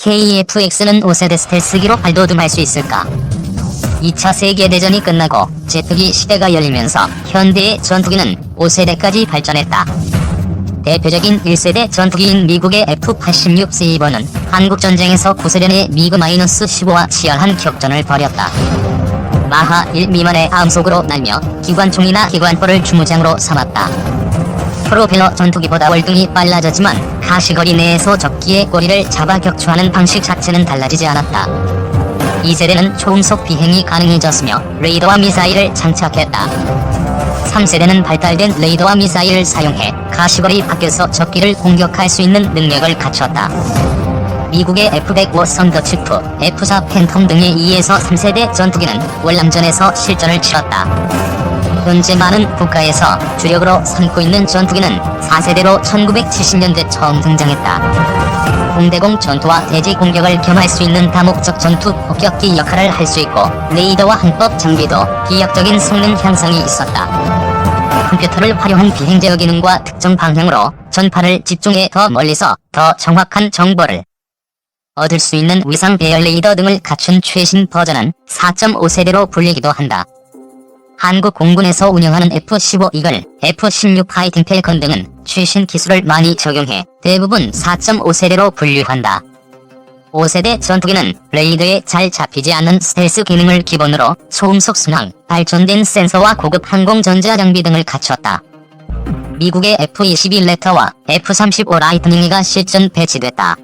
KF-X는 5세대 스텔스기로 발돋움할 수 있을까? 2차 세계대전이 끝나고 제트기 시대가 열리면서 현대의 전투기는 5세대까지 발전했다. 대표적인 1세대 전투기인 미국의 F-86 세이버는 한국전쟁에서 9세대 내 미그-15와 치열한 격전을 벌였다. 마하 1 미만의 함속으로 날며 기관총이나 기관포를 주무장으로 삼았다. 프로펠러 전투기보다 월등히 빨라졌지만 가시거리 내에서 적기의 꼬리를 잡아 격추하는 방식 자체는 달라지지 않았다. 2세대는 초음속 비행이 가능해졌으며 레이더와 미사일을 장착했다. 3세대는 발달된 레이더와 미사일을 사용해 가시거리 밖에서 적기를 공격할 수 있는 능력을 갖췄다. 미국의 F-105 선더치프, F-4 팬텀 등의 2에서 3세대 전투기는 월남전에서 실전을 치렀다. 현재 많은 국가에서 주력으로 삼고 있는 전투기는 4세대로 1970년대 처음 등장했다. 공대공 전투와 대지 공격을 겸할 수 있는 다목적 전투 폭격기 역할을 할 수 있고 레이더와 항법 장비도 기억적인 성능 향상이 있었다. 컴퓨터를 활용한 비행제어 기능과 특정 방향으로 전파를 집중해 더 멀리서 더 정확한 정보를 얻을 수 있는 위상 배열 레이더 등을 갖춘 최신 버전은 4.5세대로 불리기도 한다. 한국 공군에서 운영하는 F-15 이글, F-16 파이팅 펠컨 등은 최신 기술을 많이 적용해 대부분 4.5세대로 분류한다. 5세대 전투기는 레이더에 잘 잡히지 않는 스텔스 기능을 기본으로 초음속 순항, 발전된 센서와 고급 항공 전자장비 등을 갖췄다. 미국의 F-22 레터와 F-35 라이트닝이가 실전 배치됐다.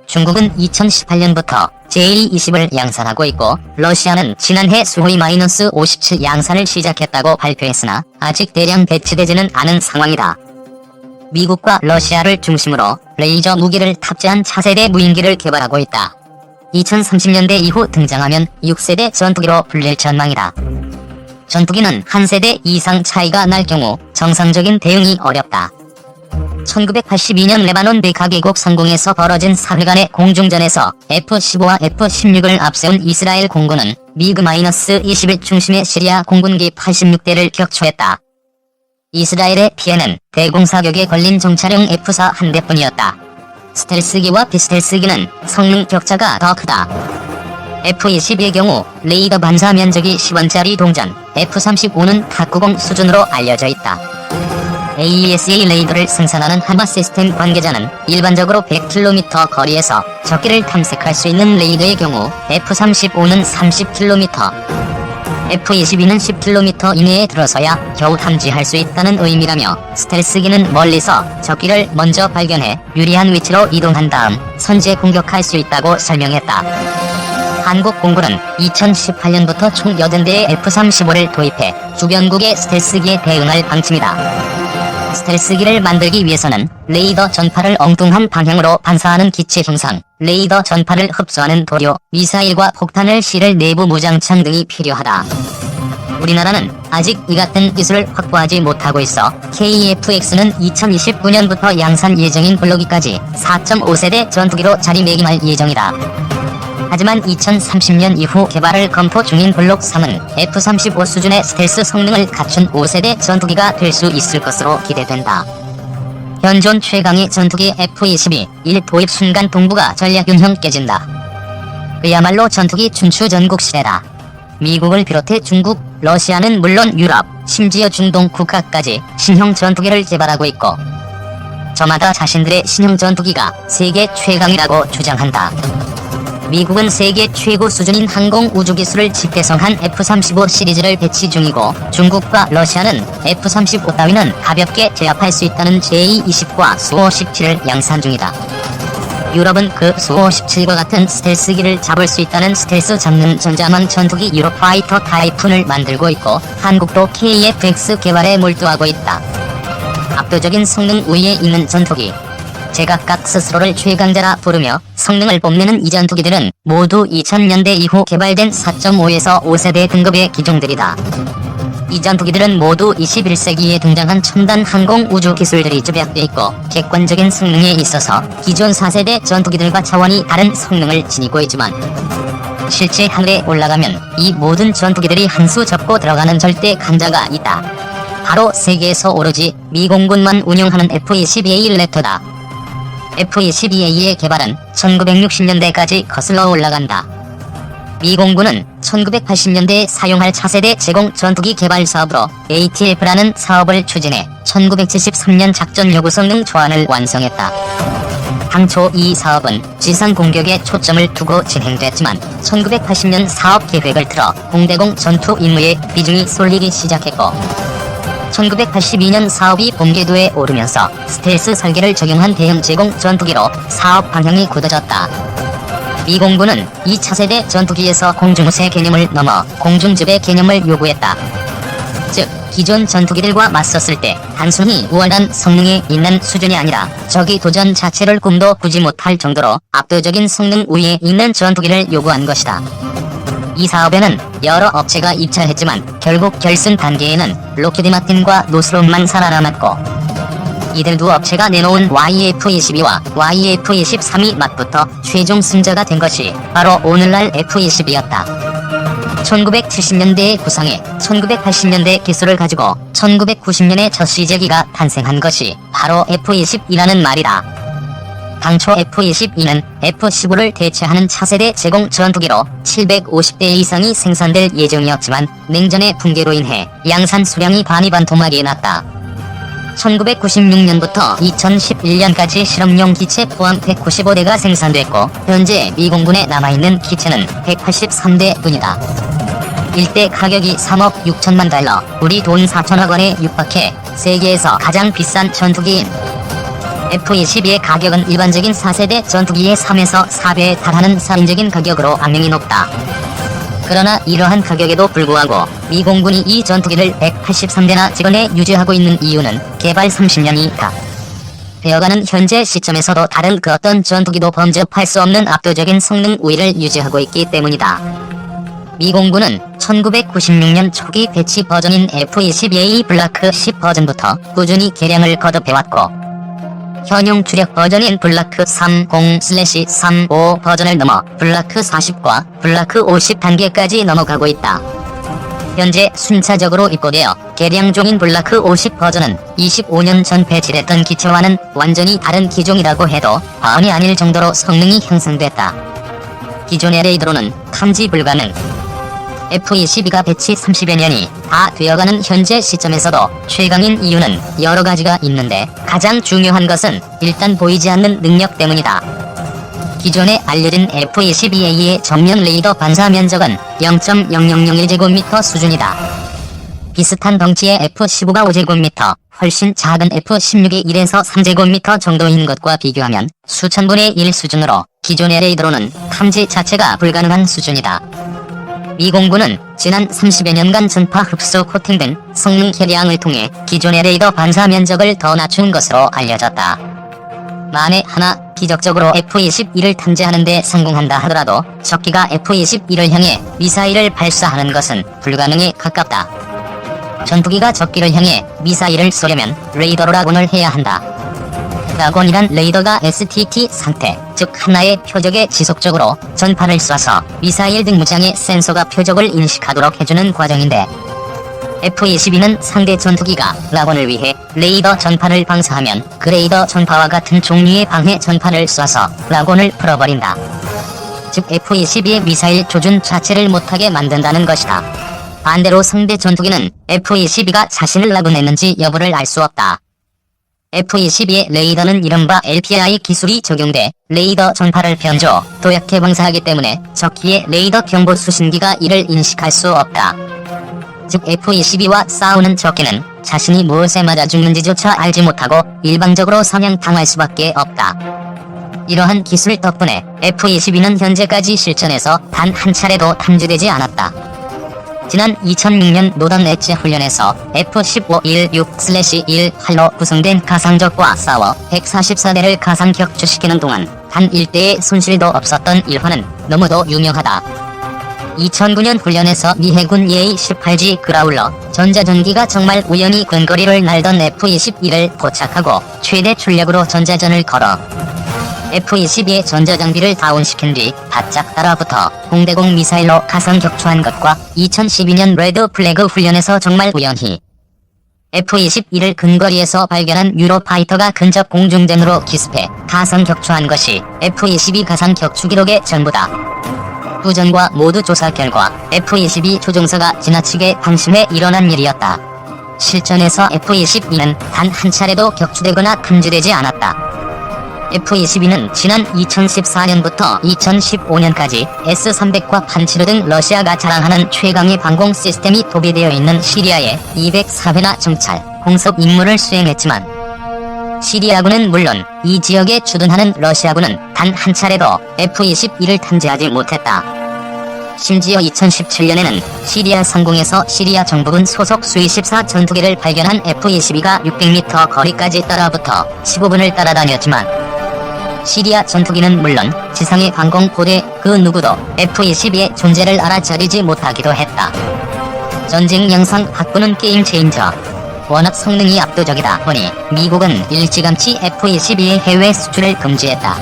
중국은 2018년부터 J-20을 양산하고 있고 러시아는 지난해 수호이 -57 양산을 시작했다고 발표했으나 아직 대량 배치되지는 않은 상황이다. 미국과 러시아를 중심으로 레이저 무기를 탑재한 차세대 무인기를 개발하고 있다. 2030년대 이후 등장하면 6세대 전투기로 불릴 전망이다. 전투기는 한 세대 이상 차이가 날 경우 정상적인 대응이 어렵다. 1982년 레바논 백하계곡 상공에서 벌어진 4회간의 공중전에서 F-15와 F-16을 앞세운 이스라엘 공군은 미그-21 중심의 시리아 공군기 86대를 격추했다. 이스라엘의 피해는 대공사격에 걸린 정찰용 F-4 한 대뿐이었다. 스텔스기와 비스텔스기는 성능 격차가 더 크다. F-22의 경우 레이더 반사 면적이 10원짜리 동전, F-35는 탁구공 수준으로 알려져 있다. AESA 레이더를 생산하는 한화 시스템 관계자는 일반적으로 100km 거리에서 적기를 탐색할 수 있는 레이더의 경우 F-35는 30km, F-22는 10km 이내에 들어서야 겨우 탐지할 수 있다는 의미라며 스텔스기는 멀리서 적기를 먼저 발견해 유리한 위치로 이동한 다음 선제 공격할 수 있다고 설명했다. 한국 공군은 2018년부터 총 80대의 F-35를 도입해 주변국의 스텔스기에 대응할 방침이다. 스텔스기를 만들기 위해서는 레이더 전파를 엉뚱한 방향으로 반사하는 기체 형상, 레이더 전파를 흡수하는 도료, 미사일과 폭탄을 실을 내부 무장창 등이 필요하다. 우리나라는 아직 이 같은 기술을 확보하지 못하고 있어 KF-X는 2029년부터 양산 예정인 블록2까지 4.5세대 전투기로 자리매김할 예정이다. 하지만 2030년 이후 개발을 검토 중인 블록 3은 F-35 수준의 스텔스 성능을 갖춘 5세대 전투기가 될 수 있을 것으로 기대된다. 현존 최강의 전투기 F-22 1 도입 순간 동북아 전략균형 깨진다. 그야말로 전투기 춘추 전국 시대다. 미국을 비롯해 중국, 러시아는 물론 유럽, 심지어 중동 국가까지 신형 전투기를 개발하고 있고 저마다 자신들의 신형 전투기가 세계 최강이라고 주장한다. 미국은 세계 최고 수준인 항공 우주 기술을 집대성한 F-35 시리즈를 배치 중이고 중국과 러시아는 F-35 따위는 가볍게 제압할 수 있다는 J-20과 수호-17을 양산 중이다. 유럽은 그 수호-17과 같은 스텔스기를 잡을 수 있다는 스텔스 잡는 전자망 전투기 유로파이터 타이푼을 만들고 있고 한국도 KF-X 개발에 몰두하고 있다. 압도적인 성능 우위에 있는 전투기. 제각각 스스로를 최강자라 부르며 성능을 뽐내는 이 전투기들은 모두 2000년대 이후 개발된 4.5에서 5세대 등급의 기종들이다. 이 전투기들은 모두 21세기에 등장한 첨단 항공 우주 기술들이 집약돼 있고 객관적인 성능에 있어서 기존 4세대 전투기들과 차원이 다른 성능을 지니고 있지만 실제 하늘에 올라가면 이 모든 전투기들이 한 수 접고 들어가는 절대 강자가 있다. 바로 세계에서 오로지 미 공군만 운영하는 F-22A 랩터다. F-22A의 개발은 1960년대까지 거슬러 올라간다. 미 공군은 1980년대에 사용할 차세대 제공 전투기 개발 사업으로 ATF라는 사업을 추진해 1973년 작전 요구 성능 조안을 완성했다. 당초 이 사업은 지상 공격에 초점을 두고 진행됐지만 1980년 사업 계획을 틀어 공대공 전투 임무의 비중이 쏠리기 시작했고 1982년 사업이 본궤도에 오르면서 스텔스 설계를 적용한 대형 제공 전투기로 사업 방향이 굳어졌다. 미 공군은 2차세대 전투기에서 공중우세 개념을 넘어 공중지배 개념을 요구했다. 즉, 기존 전투기들과 맞섰을 때 단순히 우월한 성능이 있는 수준이 아니라 적이 도전 자체를 꿈도 꾸지 못할 정도로 압도적인 성능 우위에 있는 전투기를 요구한 것이다. 이 사업에는 여러 업체가 입찰했지만 결국 결승 단계에는 록히드 마틴과 노스롬만 살아남았고 이들 두 업체가 내놓은 YF-22와 YF-23이 맞붙어 최종 승자가 된 것이 바로 오늘날 F-22였다. 1970년대에 구상해 1980년대 기술을 가지고 1990년에 첫 시제기가 탄생한 것이 바로 F-22라는 말이다. 당초 F-22는 F-15를 대체하는 차세대 제공 전투기로 750대 이상이 생산될 예정이었지만 냉전의 붕괴로 인해 양산 수량이 반이반토막이 났다. 1996년부터 2011년까지 실험용 기체 포함 195대가 생산됐고 현재 미 공군에 남아있는 기체는 183대 뿐이다. 일대 가격이 3억 6천만 달러, 우리 돈 4천억 원에 육박해 세계에서 가장 비싼 전투기인 F-22의 가격은 일반적인 4세대 전투기의 3에서 4배에 달하는 살인적인 가격으로 악명이 높다. 그러나 이러한 가격에도 불구하고 미 공군이 이 전투기를 183대나 지원해 유지하고 있는 이유는 개발 30년이 다 되어가는 현재 시점에서도 다른 그 어떤 전투기도 범접할 수 없는 압도적인 성능 우위를 유지하고 있기 때문이다. 미 공군은 1996년 초기 배치 버전인 F-22A 블라크 10 버전부터 꾸준히 개량을 거듭해왔고 현용 주력 버전인 블라크 30/35 버전을 넘어 블라크 40과 블라크 50 단계까지 넘어가고 있다. 현재 순차적으로 입고되어 개량 중인 블라크 50 버전은 25년 전 배치됐던 기체와는 완전히 다른 기종이라고 해도 과언이 아닐 정도로 성능이 향상됐다. 기존의 레이더로는 탐지 불가능. F-22가 배치 30여 년이 다 되어가는 현재 시점에서도 최강인 이유는 여러 가지가 있는데 가장 중요한 것은 일단 보이지 않는 능력 때문이다. 기존에 알려진 F-22A의 정면 레이더 반사 면적은 0.0001제곱미터 수준이다. 비슷한 덩치의 F-15가 5제곱미터, 훨씬 작은 F-16이 1에서 3제곱미터 정도인 것과 비교하면 수천분의 1 수준으로 기존의 레이더로는 탐지 자체가 불가능한 수준이다. 미 공군은 지난 30여 년간 전파 흡수 코팅 등 성능 개량을 통해 기존의 레이더 반사 면적을 더 낮춘 것으로 알려졌다. 만에 하나 기적적으로 F-22를 탐지하는 데 성공한다 하더라도 적기가 F-22를 향해 미사일을 발사하는 것은 불가능에 가깝다. 전투기가 적기를 향해 미사일을 쏘려면 레이더로 라곤을 해야 한다. 라곤이란 레이더가 STT 상태, 즉 하나의 표적에 지속적으로 전파를 쏴서 미사일 등 무장의 센서가 표적을 인식하도록 해주는 과정인데 F-22는 상대 전투기가 라곤을 위해 레이더 전파를 방사하면 그 레이더 전파와 같은 종류의 방해 전파를 쏴서 라곤을 풀어버린다. 즉 F-22의 미사일 조준 자체를 못하게 만든다는 것이다. 반대로 상대 전투기는 F-22가 자신을 라곤했는지 여부를 알 수 없다. F-22의 레이더는 이른바 LPI 기술이 적용돼 레이더 전파를 변조, 도약해 방사하기 때문에 적기의 레이더 경보 수신기가 이를 인식할 수 없다. 즉 F-22와 싸우는 적기는 자신이 무엇에 맞아 죽는지조차 알지 못하고 일방적으로 사냥당할 수밖에 없다. 이러한 기술 덕분에 F-22는 현재까지 실전에서 단 한 차례도 탐지되지 않았다. 지난 2006년 노던 엣지 훈련에서 F-15-16/1 활로 구성된 가상적과 싸워 144대를 가상 격추시키는 동안 단 1대의 손실도 없었던 일화는 너무도 유명하다. 2009년 훈련에서 미 해군 EA-18G 그라울러 전자전기가 정말 우연히 근거리를 날던 F-22를 포착하고 최대 출력으로 전자전을 걸어 F-22의 전자장비를 다운시킨 뒤 바짝 따라붙어 공대공 미사일로 가상 격추한 것과 2012년 레드 플래그 훈련에서 정말 우연히 F-22를 근거리에서 발견한 유로파이터가 근접 공중전으로 기습해 가상 격추한 것이 F-22 가상 격추 기록의 전부다. 후전과 모두 조사 결과 F-22 조종사가 지나치게 방심해 일어난 일이었다. 실전에서 F-22는 단 한 차례도 격추되거나 금지되지 않았다. F-22는 지난 2014년부터 2015년까지 S-300과 판치르 등 러시아가 자랑하는 최강의 방공 시스템이 도배되어 있는 시리아에 204회나 정찰, 공습 임무를 수행했지만 시리아군은 물론 이 지역에 주둔하는 러시아군은 단 한 차례도 F-22를 탐지하지 못했다. 심지어 2017년에는 시리아 상공에서 시리아 정부군 소속 수-24 전투기를 발견한 F-22가 600m 거리까지 따라붙어 15분을 따라다녔지만 시리아 전투기는 물론 지상의 방공포대 그 누구도 F-22의 존재를 알아차리지 못하기도 했다. 전쟁 양상 바꾸는 게임 체인저. 워낙 성능이 압도적이다 보니 미국은 일찌감치 F-22의 해외 수출을 금지했다.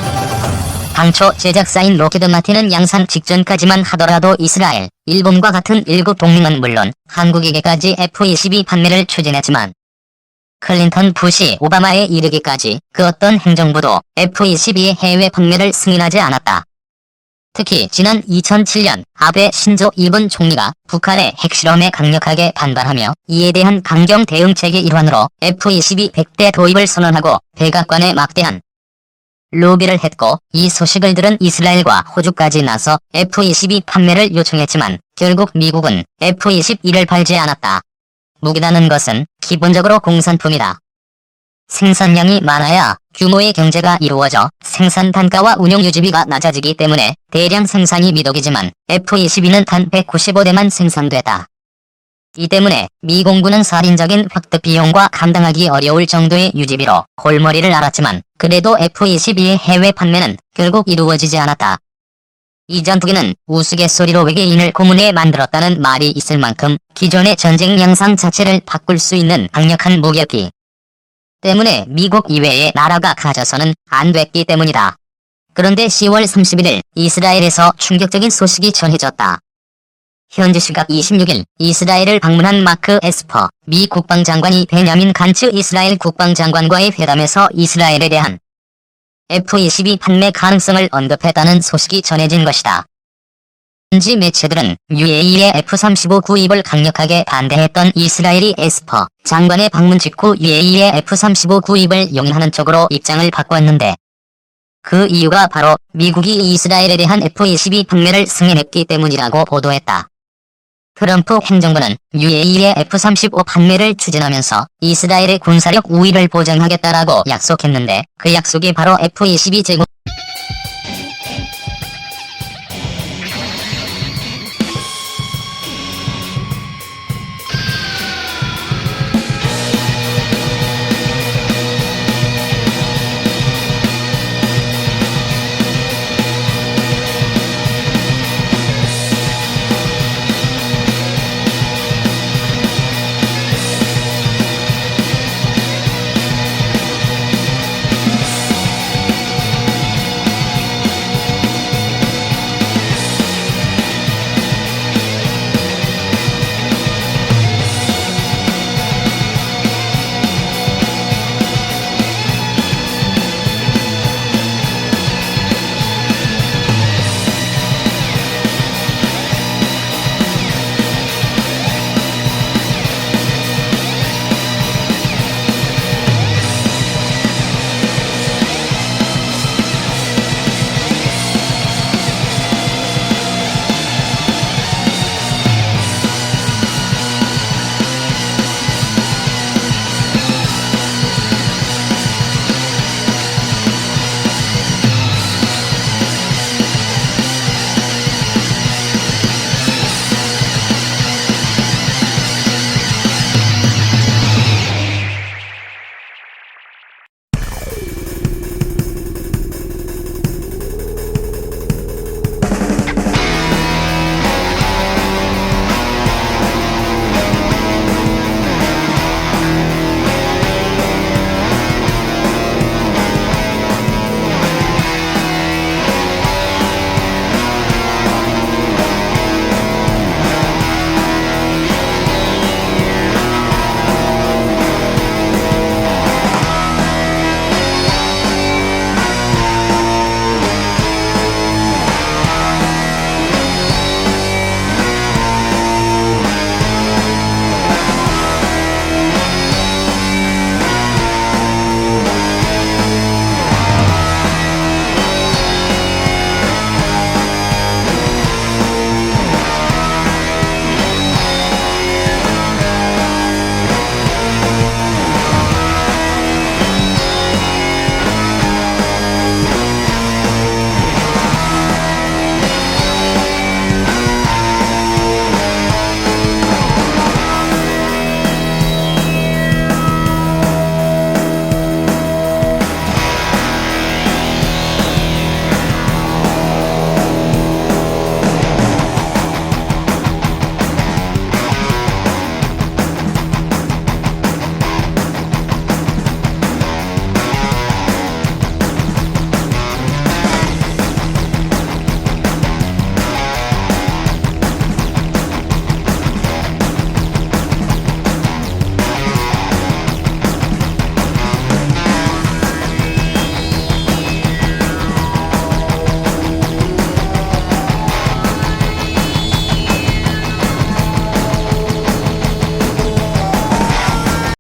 당초 제작사인 로키드 마틴은 양산 직전까지만 하더라도 이스라엘, 일본과 같은 일국 동맹은 물론 한국에게까지 F-22 판매를 추진했지만 클린턴, 부시, 오바마에 이르기까지 그 어떤 행정부도 F-22의 해외 판매를 승인하지 않았다. 특히 지난 2007년 아베 신조 일본 총리가 북한의 핵실험에 강력하게 반발하며 이에 대한 강경 대응책의 일환으로 F-22 100대 도입을 선언하고 백악관에 막대한 로비를 했고 이 소식을 들은 이스라엘과 호주까지 나서 F-22 판매를 요청했지만 결국 미국은 F-22를 팔지 않았다. 무기라는 것은 기본적으로 공산품이다. 생산량이 많아야 규모의 경제가 이루어져 생산 단가와 운영 유지비가 낮아지기 때문에 대량 생산이 미덕이지만 F-22는 단 195대만 생산됐다. 이 때문에 미 공군은 살인적인 획득 비용과 감당하기 어려울 정도의 유지비로 골머리를 앓았지만 그래도 F-22의 해외 판매는 결국 이루어지지 않았다. 이 전투기는 우스갯소리로 외계인을 고문해 만들었다는 말이 있을 만큼 기존의 전쟁 양상 자체를 바꿀 수 있는 강력한 무기였기 때문에 미국 이외의 나라가 가져서는 안 됐기 때문이다. 그런데 10월 31일 이스라엘에서 충격적인 소식이 전해졌다. 현지 시각 26일 이스라엘을 방문한 마크 에스퍼 미 국방장관이 베냐민 간츠 이스라엘 국방장관과의 회담에서 이스라엘에 대한 F-22 판매 가능성을 언급했다는 소식이 전해진 것이다. 현지 매체들은 UAE의 F-35 구입을 강력하게 반대했던 이스라엘이 에스퍼 장관의 방문 직후 UAE의 F-35 구입을 용인하는 쪽으로 입장을 바꿨는데 그 이유가 바로 미국이 이스라엘에 대한 F-22 판매를 승인했기 때문이라고 보도했다. 트럼프 행정부는 UAE의 F-35 판매를 추진하면서 이스라엘의 군사력 우위를 보장하겠다라고 약속했는데 그 약속이 바로 F-22 제공